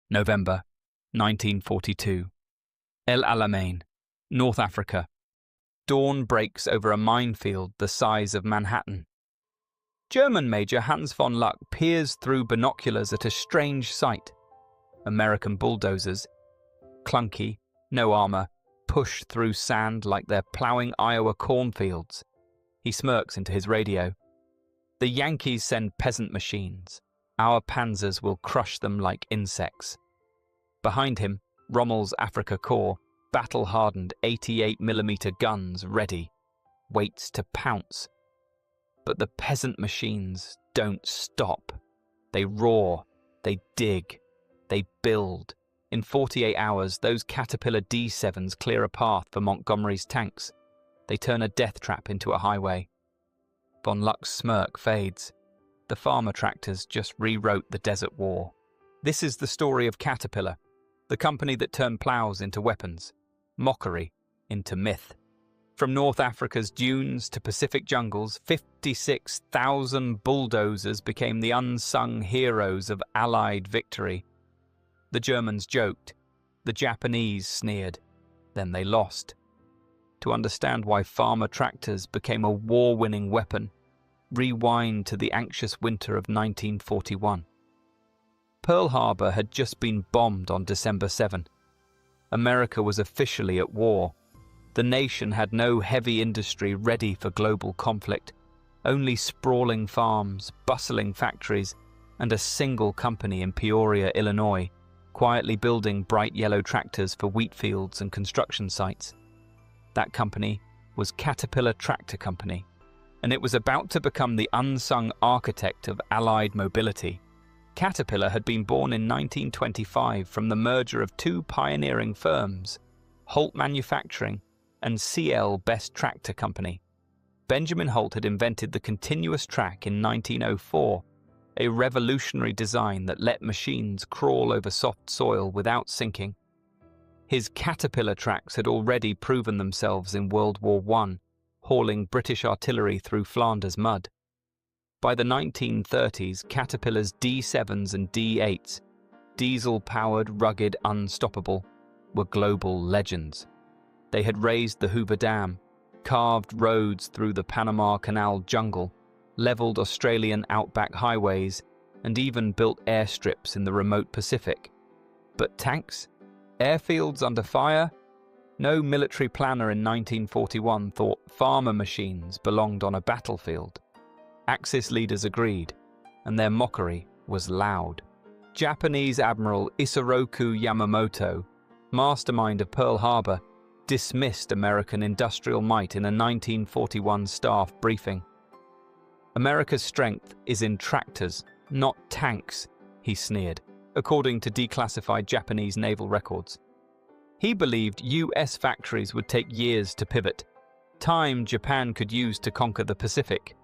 November 1942. El Alamein, North Africa. Dawn breaks over a minefield the size of Manhattan. German Major Hans von Luck peers through binoculars at a strange sight. American bulldozers, clunky, no armor, push through sand like they're plowing Iowa cornfields. He smirks into his radio. The Yankees send peasant machines. Our panzers will crush them like insects. Behind him, Rommel's Afrika Korps, battle-hardened 88mm guns ready, waits to pounce. But the peasant machines don't stop. They roar, they dig, they build. In 48 hours, those Caterpillar D7s clear a path for Montgomery's tanks. They turn a death trap into a highway. Von Luck's smirk fades. The farmer tractors just rewrote the Desert War. This is the story of Caterpillar, the company that turned plows into weapons, mockery into myth. From North Africa's dunes to Pacific jungles, 56,000 bulldozers became the unsung heroes of Allied victory. The Germans joked, the Japanese sneered, then they lost. To understand why farmer tractors became a war-winning weapon, rewind to the anxious winter of 1941. Pearl Harbor had just been bombed on December 7. America was officially at war. The nation had no heavy industry ready for global conflict, only sprawling farms, bustling factories, and a single company in Peoria, Illinois, quietly building bright yellow tractors for wheat fields and construction sites. That company was Caterpillar Tractor Company, and it was about to become the unsung architect of Allied mobility. Caterpillar had been born in 1925 from the merger of two pioneering firms, Holt Manufacturing and CL Best Tractor Company. Benjamin Holt had invented the continuous track in 1904, a revolutionary design that let machines crawl over soft soil without sinking. His Caterpillar tracks had already proven themselves in World War I, hauling British artillery through Flanders mud. By the 1930s, Caterpillar's D7s and D8s, diesel-powered, rugged, unstoppable, were global legends. They had raised the Hoover Dam, carved roads through the Panama Canal jungle, leveled Australian outback highways, and even built airstrips in the remote Pacific. But tanks? Airfields under fire? No military planner in 1941 thought farmer machines belonged on a battlefield. Axis leaders agreed, and their mockery was loud. Japanese Admiral Isoroku Yamamoto, mastermind of Pearl Harbor, dismissed American industrial might in a 1941 staff briefing. America's strength is in tractors, not tanks, he sneered, according to declassified Japanese naval records. He believed US factories would take years to pivot, time Japan could use to conquer the Pacific.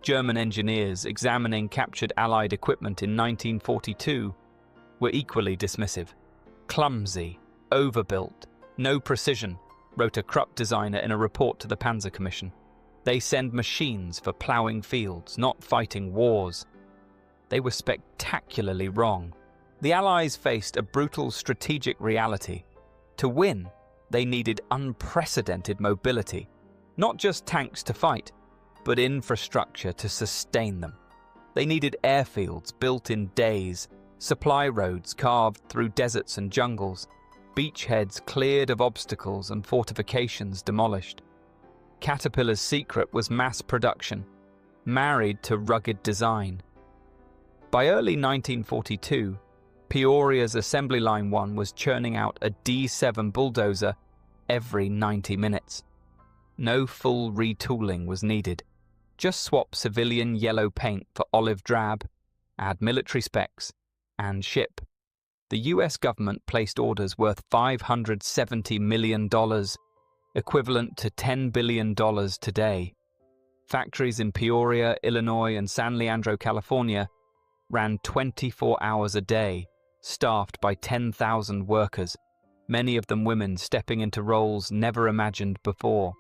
German engineers examining captured Allied equipment in 1942 were equally dismissive. Clumsy, overbuilt, no precision, wrote a Krupp designer in a report to the Panzer Commission. They send machines for ploughing fields, not fighting wars. They were spectacularly wrong. The Allies faced a brutal strategic reality. To win, they needed unprecedented mobility, not just tanks to fight, but infrastructure to sustain them. They needed airfields built in days, supply roads carved through deserts and jungles, beachheads cleared of obstacles and fortifications demolished. Caterpillar's secret was mass production, married to rugged design. By early 1942, Peoria's Assembly Line 1 was churning out a D7 bulldozer every 90 minutes. No full retooling was needed. Just swap civilian yellow paint for olive drab, add military specs, and ship. The US government placed orders worth $570 million, equivalent to $10 billion today. Factories in Peoria, Illinois, and San Leandro, California, ran 24 hours a day, staffed by 10,000 workers, many of them women stepping into roles never imagined before.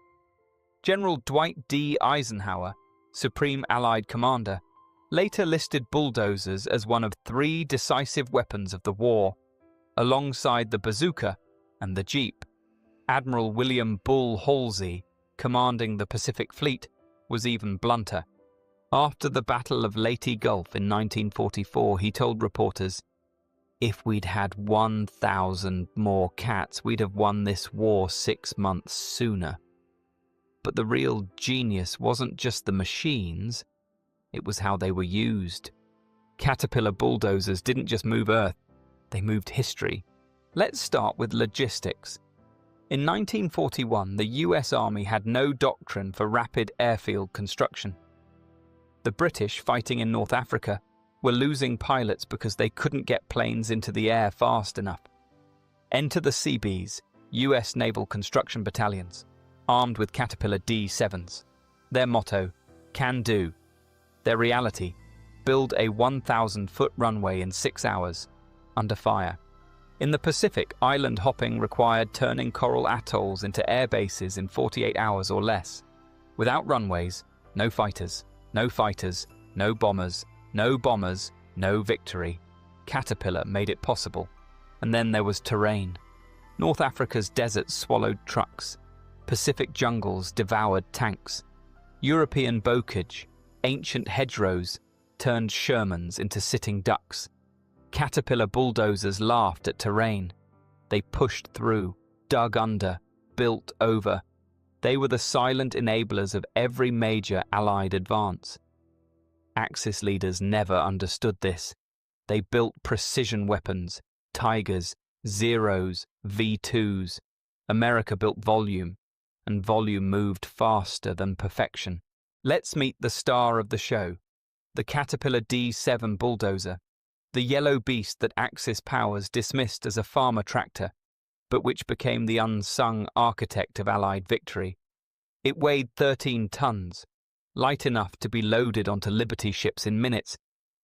General Dwight D. Eisenhower, Supreme Allied Commander, later listed bulldozers as one of 3 decisive weapons of the war. alongside the bazooka and the Jeep. Admiral William Bull Halsey, commanding the Pacific Fleet, was even blunter. After the Battle of Leyte Gulf in 1944, he told reporters, "If we'd had 1,000 more cats, we'd have won this war 6 months sooner." But the real genius wasn't just the machines, it was how they were used. Caterpillar bulldozers didn't just move Earth, they moved history. Let's start with logistics. In 1941, the US Army had no doctrine for rapid airfield construction. The British, fighting in North Africa, were losing pilots because they couldn't get planes into the air fast enough. Enter the Seabees, US Naval Construction Battalions, armed with Caterpillar D7s. Their motto, "Can do." Their reality, build a 1,000-foot runway in 6 hours, under fire. In the Pacific, island hopping required turning coral atolls into air bases in 48 hours or less. Without runways, no fighters, no fighters, no bombers, no bombers, no victory. Caterpillar made it possible. And then there was terrain. North Africa's deserts swallowed trucks. Pacific jungles devoured tanks. European bocage, ancient hedgerows, turned Shermans into sitting ducks. Caterpillar bulldozers laughed at terrain. They pushed through, dug under, built over. They were the silent enablers of every major Allied advance. Axis leaders never understood this. They built precision weapons, Tigers, Zeros, V2s. America built volume, and volume moved faster than perfection. Let's meet the star of the show, the Caterpillar D7 bulldozer, the yellow beast that Axis powers dismissed as a farmer tractor, but which became the unsung architect of Allied victory. It weighed 13 tons, light enough to be loaded onto Liberty ships in minutes,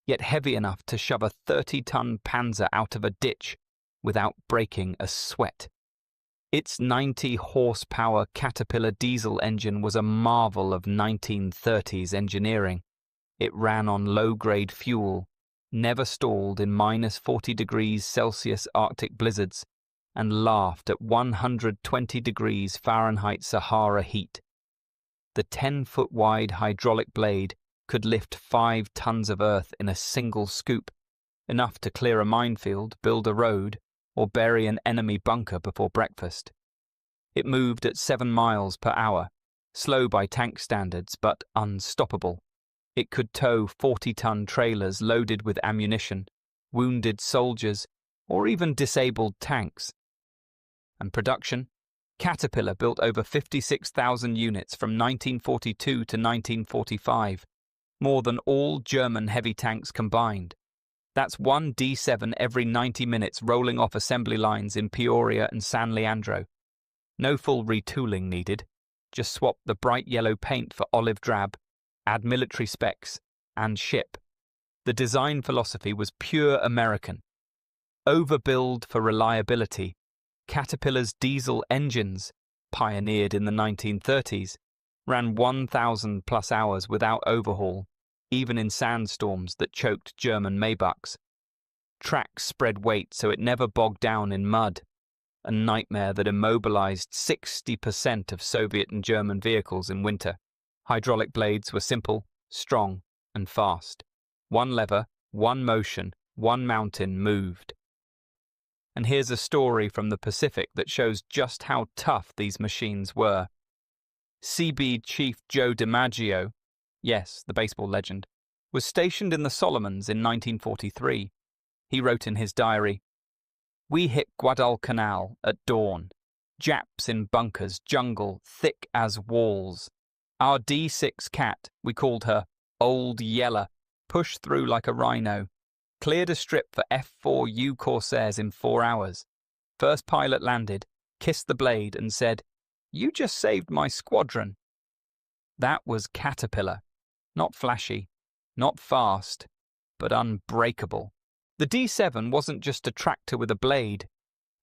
yet heavy enough to shove a 30-ton Panzer out of a ditch without breaking a sweat. Its 90-horsepower Caterpillar diesel engine was a marvel of 1930s engineering. It ran on low-grade fuel, never stalled in -40 degrees Celsius Arctic blizzards, and laughed at 120 degrees Fahrenheit Sahara heat. The 10-foot-wide hydraulic blade could lift 5 tons of earth in a single scoop, enough to clear a minefield, build a road, or bury an enemy bunker before breakfast. It moved at 7 miles per hour, slow by tank standards, but unstoppable. It could tow 40-ton trailers loaded with ammunition, wounded soldiers, or even disabled tanks. And production? Caterpillar built over 56,000 units from 1942 to 1945, more than all German heavy tanks combined. That's one D7 every 90 minutes rolling off assembly lines in Peoria and San Leandro. No full retooling needed. Just swap the bright yellow paint for olive drab, add military specs, and ship. The design philosophy was pure American. Overbuild for reliability. Caterpillar's diesel engines, pioneered in the 1930s, ran 1,000+ hours without overhaul, even in sandstorms that choked German Maybachs. Tracks spread weight so it never bogged down in mud, a nightmare that immobilized 60% of Soviet and German vehicles in winter. Hydraulic blades were simple, strong, and fast. One lever, one motion, one mountain moved. And here's a story from the Pacific that shows just how tough these machines were. Seabee Chief Joe DiMaggio, yes, the baseball legend, was stationed in the Solomons in 1943. He wrote in his diary, "We hit Guadalcanal at dawn. Japs in bunkers, jungle thick as walls. Our D6 cat, we called her Old Yeller, pushed through like a rhino. Cleared a strip for F-4U Corsairs in 4 hours. First pilot landed, kissed the blade and said, 'You just saved my squadron.' That was Caterpillar. Not flashy, not fast, but unbreakable. The D7 wasn't just a tractor with a blade.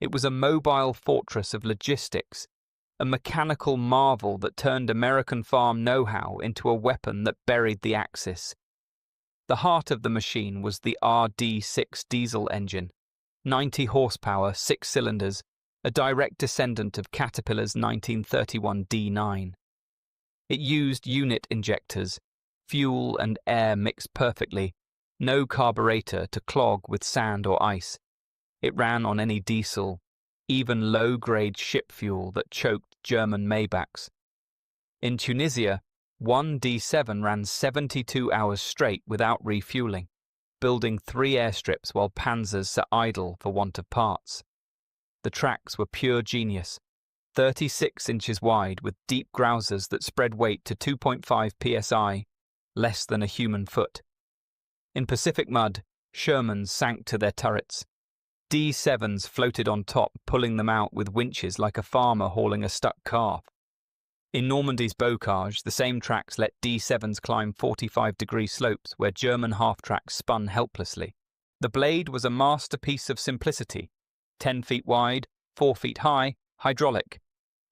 It was a mobile fortress of logistics, a mechanical marvel that turned American farm know-how into a weapon that buried the Axis. The heart of the machine was the RD6 diesel engine, 90 horsepower, 6 cylinders, a direct descendant of Caterpillar's 1931 D9. It used unit injectors, fuel and air mixed perfectly, no carburetor to clog with sand or ice. It ran on any diesel, even low-grade ship fuel that choked German Maybachs. In Tunisia, one D7 ran 72 hours straight without refueling, building 3 airstrips while panzers sat idle for want of parts. The tracks were pure genius, 36 inches wide with deep grousers that spread weight to 2.5 psi, less than a human foot. In Pacific mud, Shermans sank to their turrets. D7s floated on top, pulling them out with winches like a farmer hauling a stuck calf. In Normandy's bocage, the same tracks let D7s climb 45-degree slopes where German half-tracks spun helplessly. The blade was a masterpiece of simplicity, 10 feet wide, 4 feet high, hydraulic.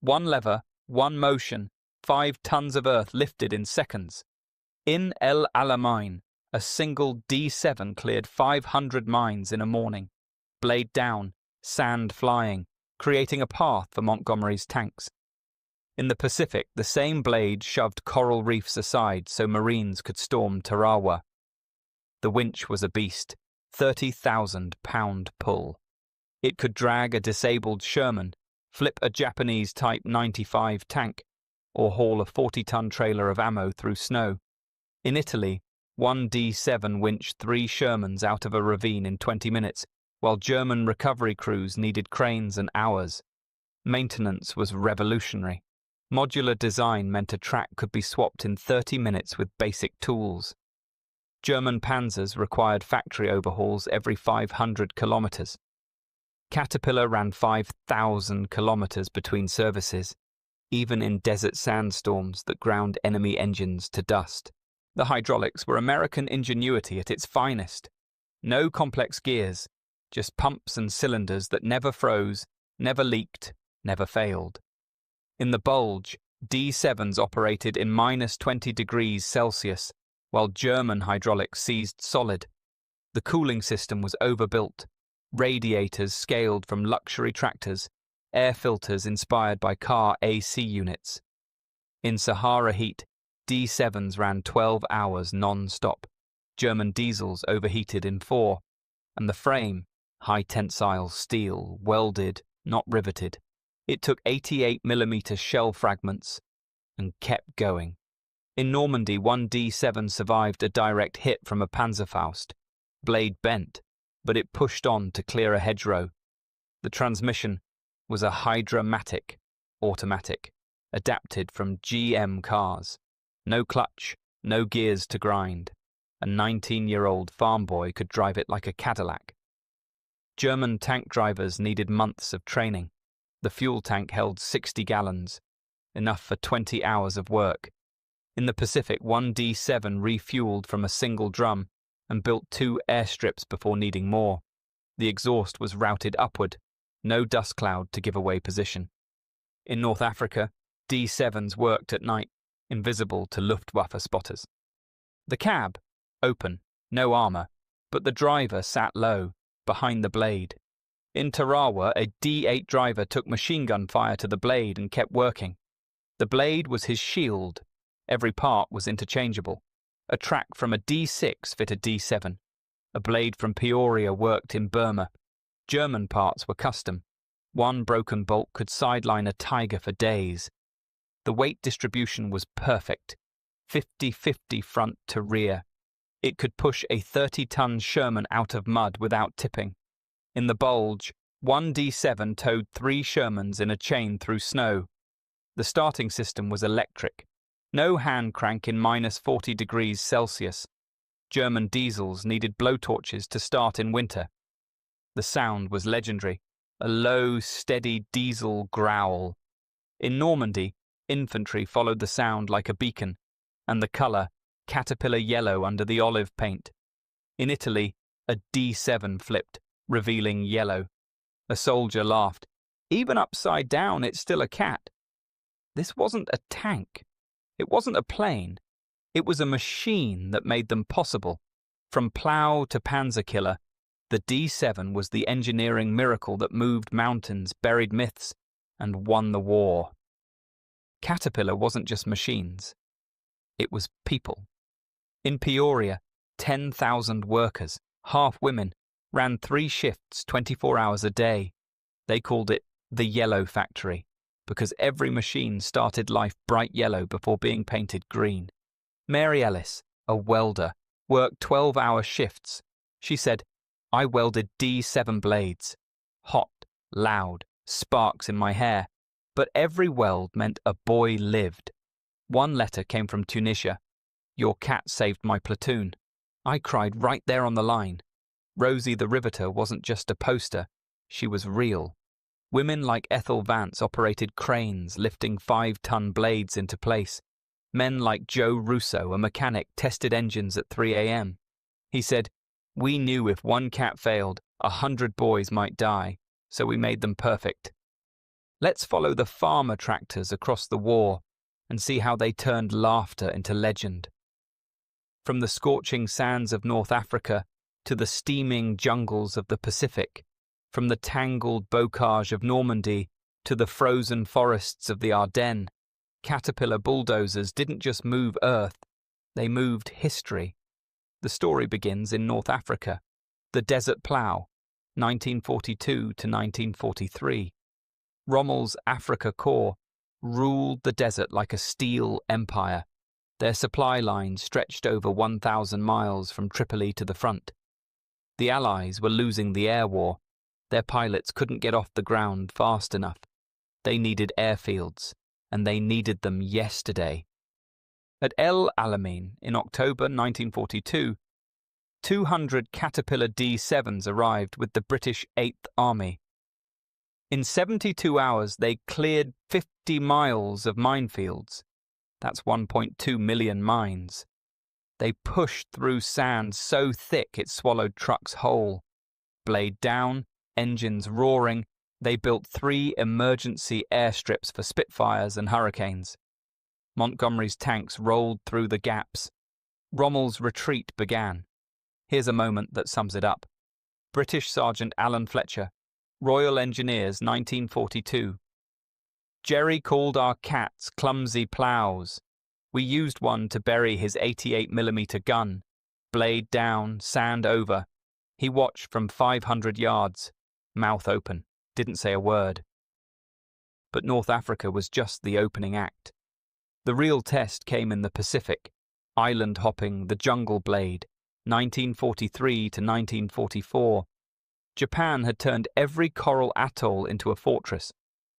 One lever, one motion, 5 tons of earth lifted in seconds. In El Alamein, a single D7 cleared 500 mines in a morning. Blade down, sand flying, creating a path for Montgomery's tanks. In the Pacific, the same blade shoved coral reefs aside so Marines could storm Tarawa. The winch was a beast, 30,000-pound pull. It could drag a disabled Sherman, flip a Japanese Type 95 tank, or haul a 40-ton trailer of ammo through snow. In Italy, one D7 winched 3 Shermans out of a ravine in 20 minutes, while German recovery crews needed cranes and hours. Maintenance was revolutionary. Modular design meant a track could be swapped in 30 minutes with basic tools. German panzers required factory overhauls every 500 kilometers. Caterpillar ran 5,000 kilometers between services, even in desert sandstorms that ground enemy engines to dust. The hydraulics were American ingenuity at its finest. No complex gears, just pumps and cylinders that never froze, never leaked, never failed. In the bulge, D7s operated in -20 degrees Celsius, while German hydraulics seized solid. The cooling system was overbuilt, radiators scaled from luxury tractors, air filters inspired by car AC units. In Sahara heat, D7s ran 12 hours non-stop. German diesels overheated in 4, and the frame, high-tensile steel, welded, not riveted. It took 88mm shell fragments and kept going. In Normandy, one D7 survived a direct hit from a Panzerfaust. Blade bent, but it pushed on to clear a hedgerow. The transmission was a Hydra-matic, automatic, adapted from GM cars. No clutch, no gears to grind. A 19-year-old farm boy could drive it like a Cadillac. German tank drivers needed months of training. The fuel tank held 60 gallons, enough for 20 hours of work. In the Pacific, one D7 refueled from a single drum and built 2 airstrips before needing more. The exhaust was routed upward, no dust cloud to give away position. In North Africa, D7s worked at night, invisible to Luftwaffe spotters. The cab, open, no armor, but the driver sat low, behind the blade. In Tarawa, a D8 driver took machine gun fire to the blade and kept working. The blade was his shield. Every part was interchangeable. A track from a D6 fit a D7. A blade from Peoria worked in Burma. German parts were custom. One broken bolt could sideline a Tiger for days. The weight distribution was perfect, 50-50 front to rear. It could push a 30-ton Sherman out of mud without tipping. In the bulge, one D7 towed 3 Shermans in a chain through snow. The starting system was electric. No hand crank in -40 degrees Celsius. German diesels needed blowtorches to start in winter. The sound was legendary, a low, steady diesel growl. In Normandy, infantry followed the sound like a beacon, and the colour, caterpillar yellow under the olive paint. In Italy, a D7 flipped, revealing yellow. A soldier laughed. Even upside down, it's still a cat. This wasn't a tank. It wasn't a plane. It was a machine that made them possible. From plough to panzer killer, The D7 was the engineering miracle that moved mountains, buried myths, and won the war. Caterpillar wasn't just machines. It was people. In Peoria, 10,000 workers, half women, ran 3 shifts 24 hours a day. They called it the Yellow Factory, because every machine started life bright yellow before being painted green. Mary Ellis, a welder, worked 12-hour shifts. She said, "I welded D7 blades. Hot, loud, sparks in my hair. But every weld meant a boy lived." One letter came from Tunisia. "Your cat saved my platoon." I cried right there on the line. Rosie the Riveter wasn't just a poster. She was real. Women like Ethel Vance operated cranes, lifting 5-ton blades into place. Men like Joe Russo, a mechanic, tested engines at 3 a.m. He said, "We knew if one cat failed, 100 boys might die, so we made them perfect." Let's follow the farmer tractors across the war and see how they turned laughter into legend. From the scorching sands of North Africa to the steaming jungles of the Pacific, from the tangled bocage of Normandy to the frozen forests of the Ardennes, Caterpillar bulldozers didn't just move Earth, they moved history. The story begins in North Africa, the Desert Plough, 1942 to 1943. Rommel's Afrika Korps ruled the desert like a steel empire. Their supply line stretched over 1,000 miles from Tripoli to the front. The Allies were losing the air war. Their pilots couldn't get off the ground fast enough. They needed airfields, and they needed them yesterday. At El Alamein in October 1942, 200 Caterpillar D7s arrived with the British 8th Army. In 72 hours, they cleared 50 miles of minefields. That's 1.2 million mines. They pushed through sand so thick it swallowed trucks whole. Blade down, engines roaring, they built 3 emergency airstrips for Spitfires and Hurricanes. Montgomery's tanks rolled through the gaps. Rommel's retreat began. Here's a moment that sums it up. British Sergeant Alan Fletcher, Royal Engineers, 1942. "Jerry called our cats clumsy ploughs. We used one to bury his 88mm gun. Blade down, sand over. He watched from 500 yards, mouth open, didn't say a word." But North Africa was just the opening act. The real test came in the Pacific, island hopping, the Jungle Blade, 1943 to 1944. Japan had turned every coral atoll into a fortress.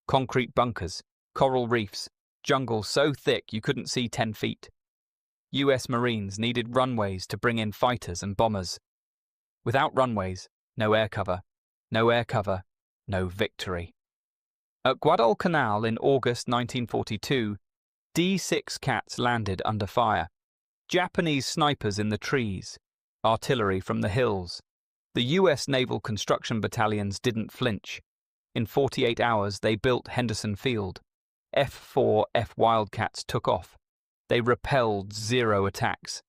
Concrete bunkers, coral reefs, jungle so thick you couldn't see 10 feet. US Marines needed runways to bring in fighters and bombers. Without runways, no air cover. No air cover, no victory. At Guadalcanal in August 1942, D6 cats landed under fire. Japanese snipers in the trees, artillery from the hills. The US Naval Construction Battalions didn't flinch. In 48 hours, they built Henderson Field. F-4F Wildcats took off. They repelled 0 attacks.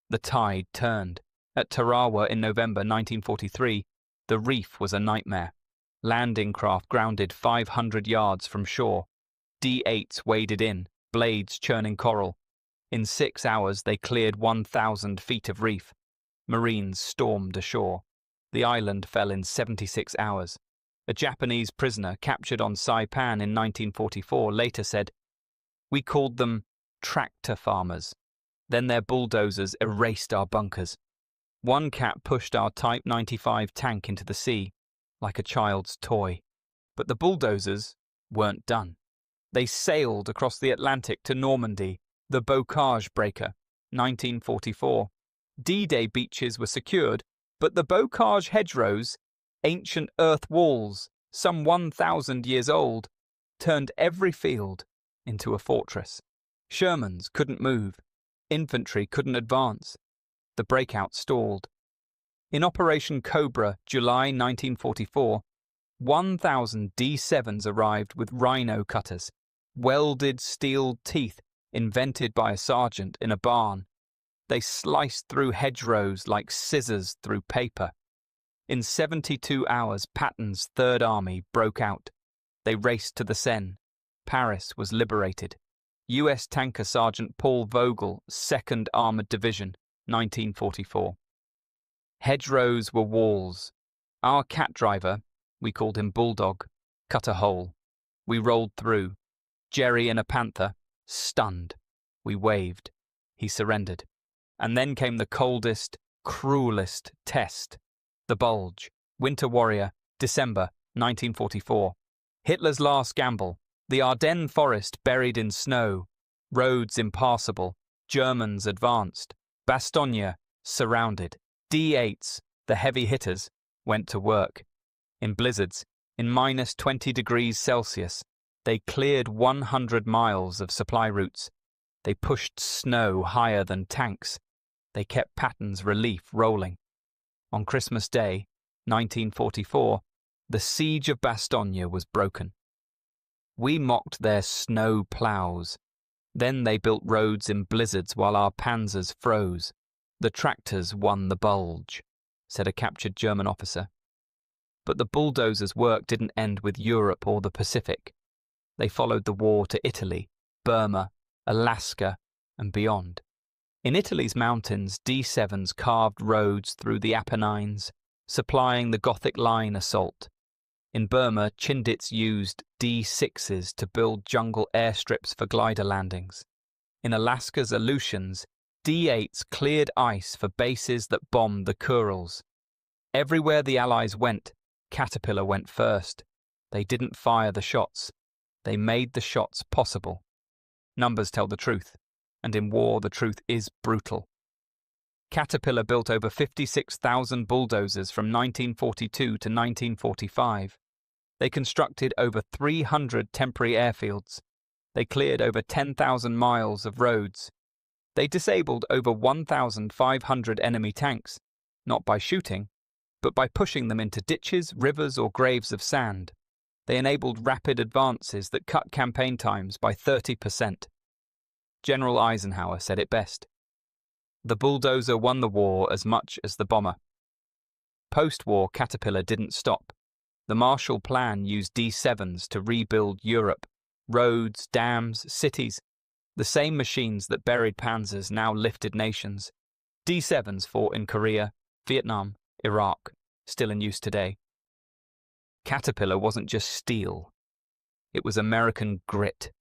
The tide turned. At Tarawa in November 1943, the reef was a nightmare. Landing craft grounded 500 yards from shore. D8s waded in, blades churning coral. In 6 hours, they cleared 1,000 feet of reef. Marines stormed ashore. The island fell in 76 hours. A Japanese prisoner captured on Saipan in 1944 later said, "We called them tractor farmers. Then their bulldozers erased our bunkers. One cat pushed our Type 95 tank into the sea, like a child's toy. But the bulldozers weren't done. They sailed across the Atlantic to Normandy, the Bocage breaker, 1944. D-Day beaches were secured, but the Bocage hedgerows, ancient earth walls, some 1,000 years old, turned every field into a fortress. Shermans couldn't move. Infantry couldn't advance. The breakout stalled. In Operation Cobra, July 1944, 1,000 D7s arrived with rhino cutters, welded steel teeth invented by a sergeant in a barn. They sliced through hedgerows like scissors through paper. In 72 hours, Patton's Third Army broke out. They raced to the Seine. Paris was liberated. U.S. Tanker Sergeant Paul Vogel, 2nd Armored Division, 1944. Hedgerows were walls. Our cat driver, we called him Bulldog, cut a hole. We rolled through. Jerry in a panther, stunned. We waved. He surrendered. And then came the coldest, cruelest test. The Bulge, Winter Warrior, December 1944. Hitler's last gamble. The Ardennes forest buried in snow. Roads impassable. Germans advanced. Bastogne surrounded. D8s, the heavy hitters, went to work. In blizzards, in minus 20 degrees Celsius, they cleared 100 miles of supply routes. They pushed snow higher than tanks. They kept Patton's relief rolling. On Christmas Day, 1944, the siege of Bastogne was broken. We mocked their snow plows. Then they built roads in blizzards while our panzers froze. The tractors won the Bulge, said a captured German officer. But the bulldozers' work didn't end with Europe or the Pacific. They followed the war to Italy, Burma, Alaska, and beyond. In Italy's mountains, D7s carved roads through the Apennines, supplying the Gothic Line assault. In Burma, Chindits used D6s to build jungle airstrips for glider landings. In Alaska's Aleutians, D8s cleared ice for bases that bombed the Kurils. Everywhere the Allies went, Caterpillar went first. They didn't fire the shots. They made the shots possible. Numbers tell the truth, and in war the truth is brutal. Caterpillar built over 56,000 bulldozers from 1942 to 1945. They constructed over 300 temporary airfields. They cleared over 10,000 miles of roads. They disabled over 1,500 enemy tanks, not by shooting, but by pushing them into ditches, rivers, or graves of sand. They enabled rapid advances that cut campaign times by 30%. General Eisenhower said it best. The bulldozer won the war as much as the bomber. Post-war, Caterpillar didn't stop. The Marshall Plan used D7s to rebuild Europe. Roads, dams, cities. The same machines that buried panzers now lifted nations. D7s fought in Korea, Vietnam, Iraq, still in use today. Caterpillar wasn't just steel. It was American grit.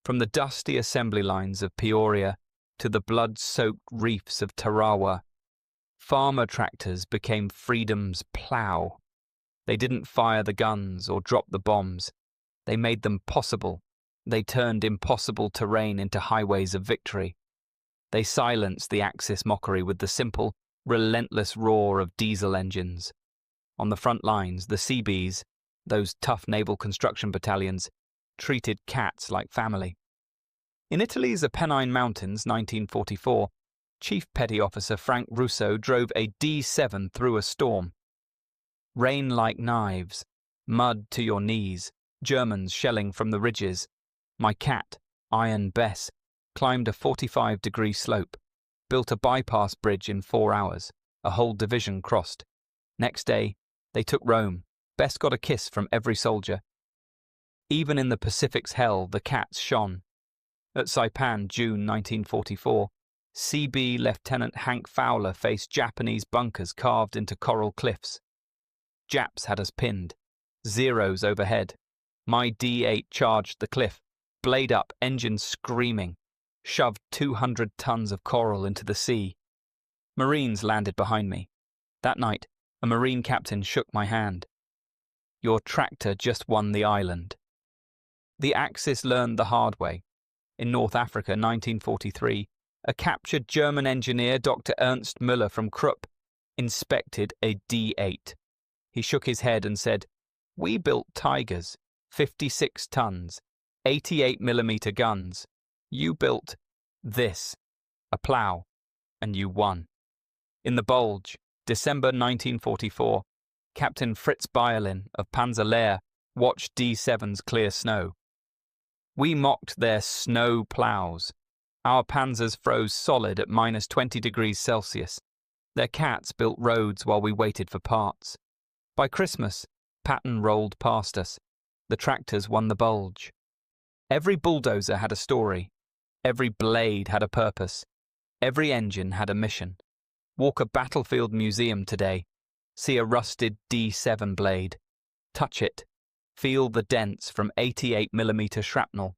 From the dusty assembly lines of Peoria to the blood-soaked reefs of Tarawa, farmer tractors became freedom's plow. They didn't fire the guns or drop the bombs. They made them possible. They turned impossible terrain into highways of victory. They silenced the Axis mockery with the simple, relentless roar of diesel engines. On the front lines, the Seabees, those tough naval construction battalions, treated cats like family. In Italy's Apennine Mountains, 1944, Chief Petty Officer Frank Russo drove a D7 through a storm. Rain like knives, mud to your knees, Germans shelling from the ridges. My cat, Iron Bess, climbed a 45-degree slope, built a bypass bridge in 4 hours. A whole division crossed. Next day, they took Rome. Bess got a kiss from every soldier. Even in the Pacific's hell, the cats shone. At Saipan, June 1944, CB Lieutenant Hank Fowler faced Japanese bunkers carved into coral cliffs. Japs had us pinned. Zeros overhead. My D8 charged the cliff, blade up, engine screaming, shoved 200 tons of coral into the sea. Marines landed behind me. That night, a Marine captain shook my hand. Your tractor just won the island. The Axis learned the hard way. In North Africa, 1943, a captured German engineer, Dr. Ernst Müller from Krupp, inspected a D8. He shook his head and said, "We built Tigers, 56 tons, 88mm guns. You built this, a plow, and you won." In the Bulge, December 1944, Captain Fritz Bayerlin of Panzer Lehr watched D7s clear snow. We mocked their snow plows. Our panzers froze solid at minus 20 degrees Celsius. Their cats built roads while we waited for parts. By Christmas, Patton rolled past us. The tractors won the bulge. Every bulldozer had a story. Every blade had a purpose. Every engine had a mission. Walk a battlefield museum today. See a rusted D7 blade. Touch it. Feel the dents from 88mm shrapnel.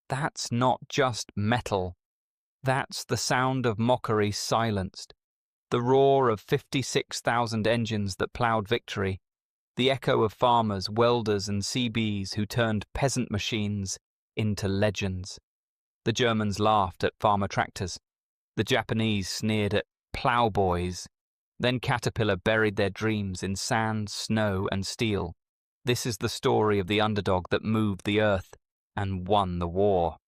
That's not just metal. That's the sound of mockery silenced. The roar of 56,000 engines that ploughed victory. The echo of farmers, welders and CBs who turned peasant machines into legends. The Germans laughed at farmer tractors. The Japanese sneered at ploughboys. Then Caterpillar buried their dreams in sand, snow and steel. This is the story of the underdog that moved the earth and won the war.